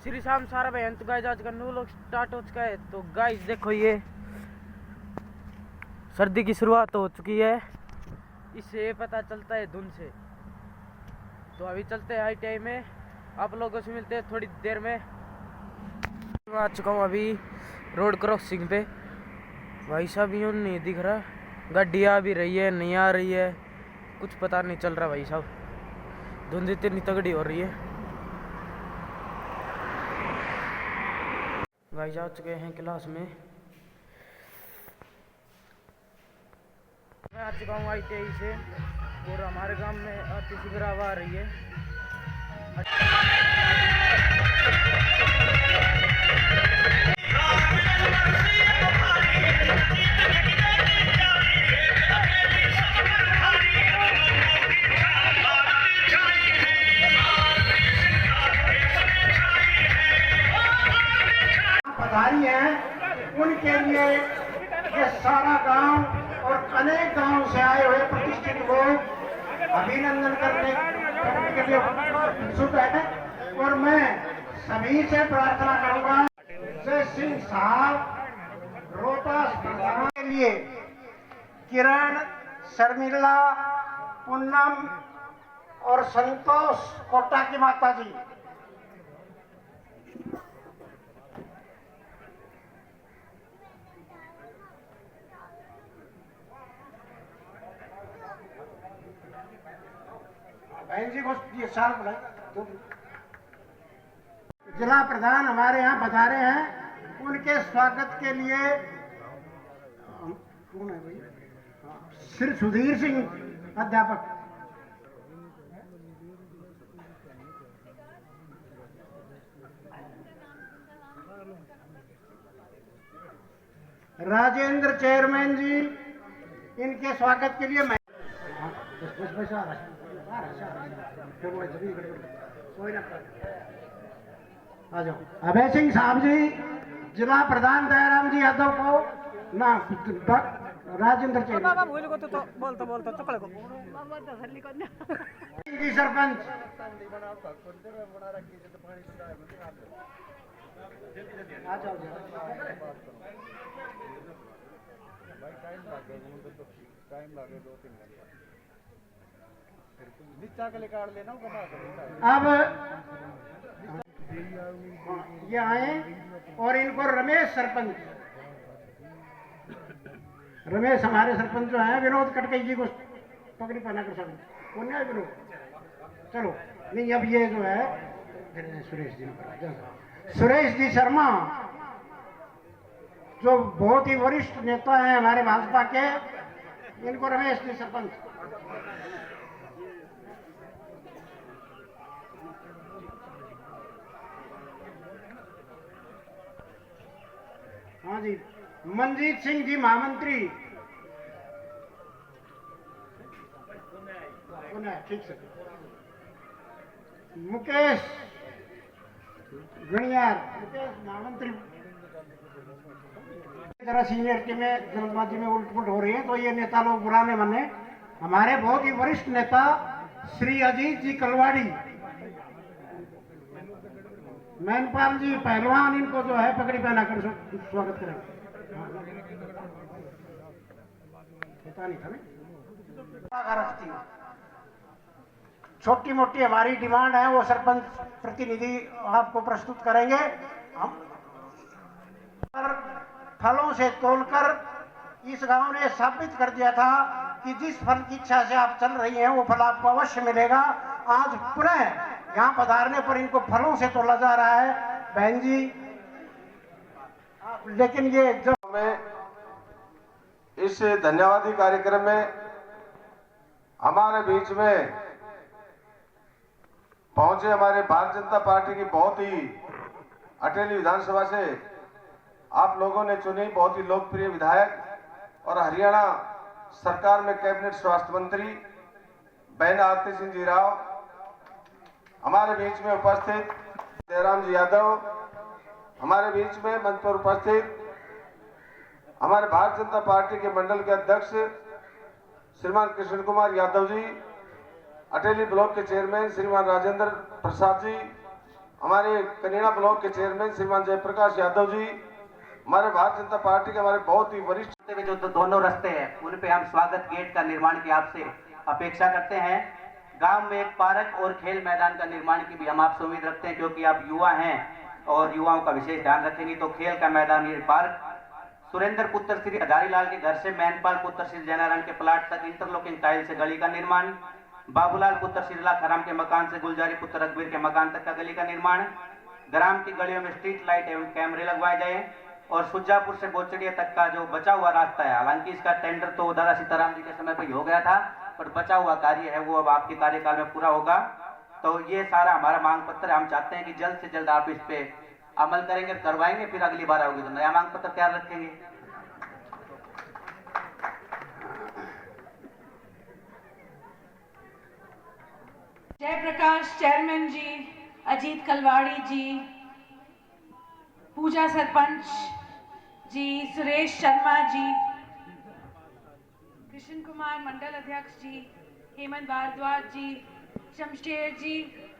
श्री शाम सारा भाई तो गाइस आज का न्यू लोग स्टार्ट हो चुका है। तो गाइस देखो ये सर्दी की शुरुआत हो चुकी है, इससे पता चलता है धुंध से। तो अभी चलते हैं हाई टाइम में, आप लोगों से मिलते हैं थोड़ी देर में। मैं आ चुका हूँ अभी रोड क्रॉसिंग पे। भाई साहब यूँ नहीं दिख रहा, गाड़ी आ भी रही है नहीं आ रही है, कुछ पता नहीं चल रहा भाई साहब, धुंध इतनी तगड़ी हो रही है। भाई जा चुके हैं क्लास में। मैं आ चुका हूँ ITI से और हमारे गांव में आती शिविर आ रही है। पधारी हैं उनके लिए ये सारा गांव और अनेक गांव से आए हुए प्रतिष्ठित लोग अभिनंदन करने के लिए उत्सुक है। और मैं सभी से प्रार्थना करूंगा जय सिंह साहब रोहतास प्रधान के लिए किरण, शर्मिला, पूनम और संतोष कोटा की माता जी बहन जी को ये साल बुलाए। जिला प्रधान हमारे यहाँ पधारे हैं, उनके स्वागत के लिए कौन है भाई? श्री सुधीर सिंह अध्यापक, राजेंद्र चेयरमैन जी, इनके स्वागत के लिए मैं आ जाओ। अभय सिंह साहब जी, जिला प्रधान दयाराम जी यादव को ना राजेंद्र जी सरपंच आ जाओ। टाइम लगे 2-3 घंटे। अब ये आए और इनको रमेश सरपंच, रमेश हमारे सरपंच जो है, विनोद कटकई जी को पकड़ी पहना कर सकते कौन है विनोद? चलो नहीं, अब ये जो है सुरेश जी शर्मा जो बहुत ही वरिष्ठ नेता हैं हमारे भाजपा के, इनको रमेश जी सरपंच। हाँ जी, मनजीत सिंह जी महामंत्री, ठीक से। मुकेश गणियार, मुकेश महामंत्री। जरा सीनियरिटी में जल्दबाजी में उलट-पुलट हो रही है तो ये नेता लोग बुरा नहीं माने। हमारे बहुत ही वरिष्ठ नेता श्री अजीत जी कलवाड़ी, मैनपाल जी पहलवान, इनको जो है पगड़ी पहना कर स्वागत करें। पता नहीं था ना, छोटी मोटी हमारी डिमांड है वो सरपंच प्रतिनिधि आपको प्रस्तुत करेंगे। हम फलों से तोलकर इस गांव ने साबित कर दिया था कि जिस फल की इच्छा से आप चल रही हैं वो फल आपको अवश्य मिलेगा। आज पुनः यहाँ पधारने पर इनको फलों से तोला जा रहा है बहन जी। लेकिन ये जो में इस धन्यवादी कार्यक्रम में हमारे बीच में पहुंचे हमारे भारतीय जनता पार्टी की बहुत ही अटेली विधानसभा से आप लोगों ने चुनी बहुत ही लोकप्रिय विधायक और हरियाणा सरकार में कैबिनेट स्वास्थ्य मंत्री बहन आरती सिंह जी राव, हमारे बीच में उपस्थित दयाराम जी यादव, हमारे बीच में मंच पर उपस्थित हमारे भारतीय जनता पार्टी के मंडल के अध्यक्ष श्रीमान कृष्ण कुमार यादव जी, अटेली ब्लॉक के चेयरमैन श्रीमान राजेंद्र प्रसाद जी, हमारे कनीना ब्लॉक के चेयरमैन श्रीमान जयप्रकाश यादव जी, हमारे भारतीय जनता पार्टी के हमारे बहुत ही वरिष्ठ जो दोनों रास्ते हैं उन पे हम स्वागत गेट का निर्माण की आपसे अपेक्षा करते हैं। गांव में एक पार्क और खेल मैदान का निर्माण की भी हम आपसे उम्मीद रखते हैं, क्योंकि आप युवा हैं और युवाओं का विशेष ध्यान रखेंगे। तो खेल का मैदान, ये पार्क, सुरेंद्र पुत्र श्री हजारीलाल के घर से मैनपाल पुत्र श्री जैनारायण के प्लाट तक इंटरलॉकिंग टाइल से गली का निर्माण, बाबूलाल पुत्र श्री खराम के मकान से गुलजारी पुत्र रघुवीर के मकान तक का गली का निर्माण, ग्राम की गलियों में स्ट्रीट लाइट एवं कैमरे लगवाए जाए और सुजापुर से बोचड़िया तक का जो बचा हुआ रास्ता है, हालांकि इसका टेंडर तो दादा सीताराम जी के समय पर हो गया था, पर बचा हुआ कार्य है वो अब आपके कार्यकाल में पूरा होगा। तो ये सारा हमारा मांग पत्र, हम चाहते हैं कि जल्द से जल्द आप इस पे अमल करेंगे, करवाएंगे, फिर अगली बार आओगे तो नया मांग पत्र तैयार रखेंगे। जयप्रकाश चेयरमैन जी, अजीत कलवाड़ी जी, पूजा सरपंच जी, सुरेश शर्मा जी, कृष्ण कुमार मंडल अध्यक्ष जी, हेमंत भारद्वाज जी, शमशेर जी,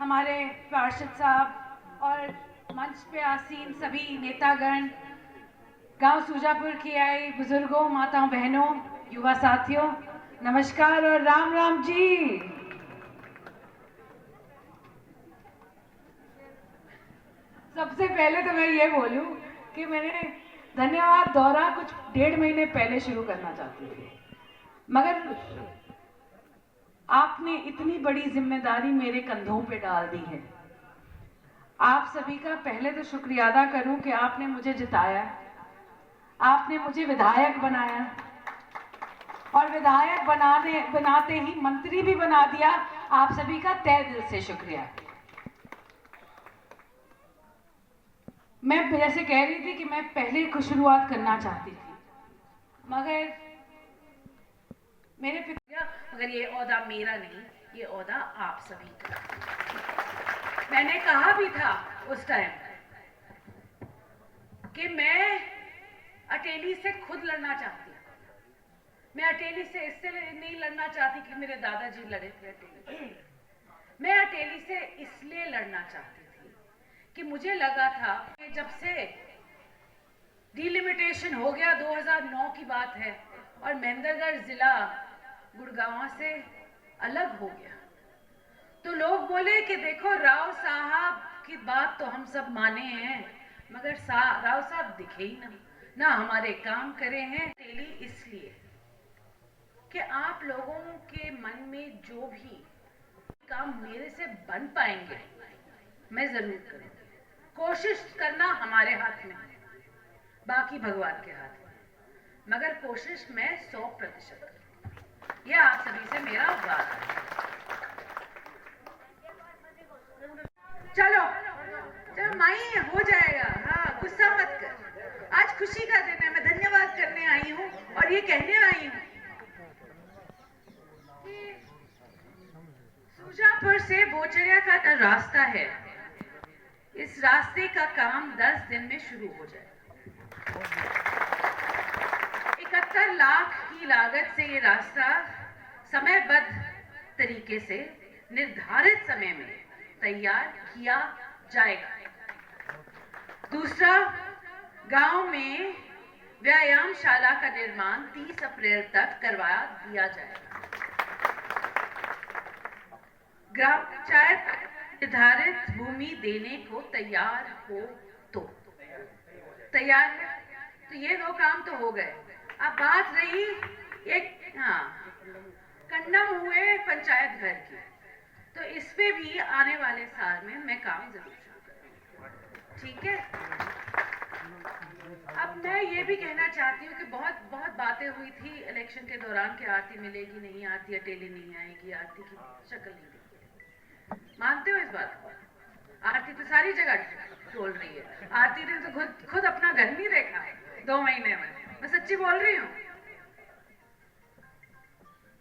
हमारे पार्षद साहब और मंच पे आसीन सभी नेतागण, गांव सुजापुर की आए बुजुर्गों, माताओं, बहनों, युवा साथियों, नमस्कार और राम राम जी। सबसे पहले तो मैं ये बोलूं कि मैंने धन्यवाद दौरा कुछ 1.5 महीने पहले शुरू करना चाहती थी, मगर आपने इतनी बड़ी जिम्मेदारी मेरे कंधों पे डाल दी है। आप सभी का पहले तो शुक्रिया अदा करूं कि आपने मुझे जिताया, आपने मुझे विधायक बनाया और विधायक बनाते ही मंत्री भी बना दिया। आप सभी का तहे दिल से शुक्रिया। मैं जैसे कह रही थी कि मैं पहले कुछ शुरुआत करना चाहती थी, मगर मेरे पिता, मगर ये ओहदा मेरा नहीं, ये ओहदा आप सभी का। मैंने कहा भी था उस टाइम कि मैं अटेली से खुद लड़ना चाहती हूँ। मैं अटेली से इससे नहीं लड़ना चाहती कि मेरे दादाजी लड़े थे अटेली। मैं अटेली से इसलिए लड़ना चाहती थी कि मुझे लगा था कि जब से डिलिमिटेशन हो गया, 2009 की बात है, और महेंद्रगढ़ जिला गुड़गांव से अलग हो गया, तो लोग बोले कि देखो राव साहब की बात तो हम सब माने हैं, मगर राव साहब दिखे ही ना हमारे काम करे हैं। अटेली इसलिए कि आप लोगों के मन में जो भी काम मेरे से बन पाएंगे मैं जरूर करूँ। कोशिश करना हमारे हाथ में, बाकी भगवान के हाथ में, मगर कोशिश मैं 100% करूँ। यह आप सभी से मेरा वादा है। चलो माई हो जाएगा, हाँ गुस्सा मत कर। आज खुशी का दिन है, मैं धन्यवाद करने आई हूँ और ये कहने आई हूँ कि सुजापुर से बोचड़िया का जो रास्ता है, इस रास्ते का काम 10 दिन में शुरू हो जाए। 71 लाख की लागत से ये रास्ता समयबद्ध तरीके से निर्धारित समय में तैयार किया जाएगा। दूसरा, गांव में व्यायामशाला का निर्माण 30 अप्रैल तक करवा दिया जाएगा। ग्राम पंचायत निर्धारित भूमि देने को तैयार हो तो तैयार है, तो ये 2 काम तो हो गए। अब बात रही एक कंडम हुए पंचायत घर की, तो इस पे भी आने वाले साल में मैं काम जरूर शुरू करूँगी, ठीक है। अब मैं ये भी कहना चाहती हूँ कि बहुत बातें हुई थी इलेक्शन के दौरान कि आरती मिलेगी नहीं, आरती अटेली नहीं आएगी, आरती की शक्ल नहीं दिखेगी। मानते हो इस बात को? आरती तो सारी जगह बोल रही है। आरती ने तो खुद अपना घर नहीं देखा 2 महीने में, मैं सच्ची बोल रही हूँ।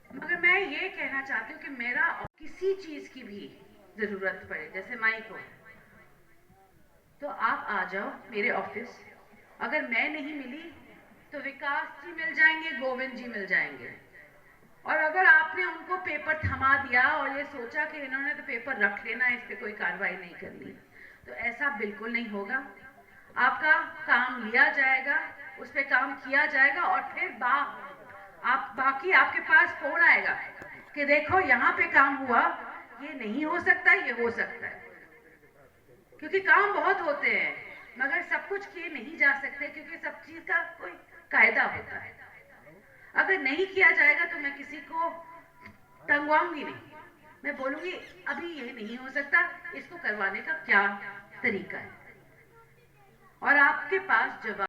मगर मैं ये कहना चाहती हूँ कि मेरा किसी चीज की भी जरूरत पड़े, जैसे माई को, तो आप आ जाओ मेरे ऑफिस। अगर मैं नहीं मिली तो विकास जी मिल जाएंगे, गोविंद जी मिल जाएंगे, और अगर आपने उनको पेपर थमा दिया और ये सोचा कि इन्होंने तो पेपर रख लेना है, इस पर कोई कार्रवाई नहीं करनी, तो ऐसा बिल्कुल नहीं होगा। आपका काम लिया जाएगा, उस पर काम किया जाएगा और फिर बाकी आपके पास फोन आएगा कि देखो यहाँ पे काम हुआ, ये नहीं हो सकता, ये हो सकता है। क्योंकि काम बहुत होते हैं मगर सब कुछ किए नहीं जा सकते, क्योंकि सब चीज का कोई कायदा होता है। अगर नहीं किया जाएगा तो मैं किसी को टंगवाऊंगी नहीं, मैं बोलूंगी अभी ये नहीं हो सकता, इसको करवाने का क्या तरीका है, और आपके पास जवाब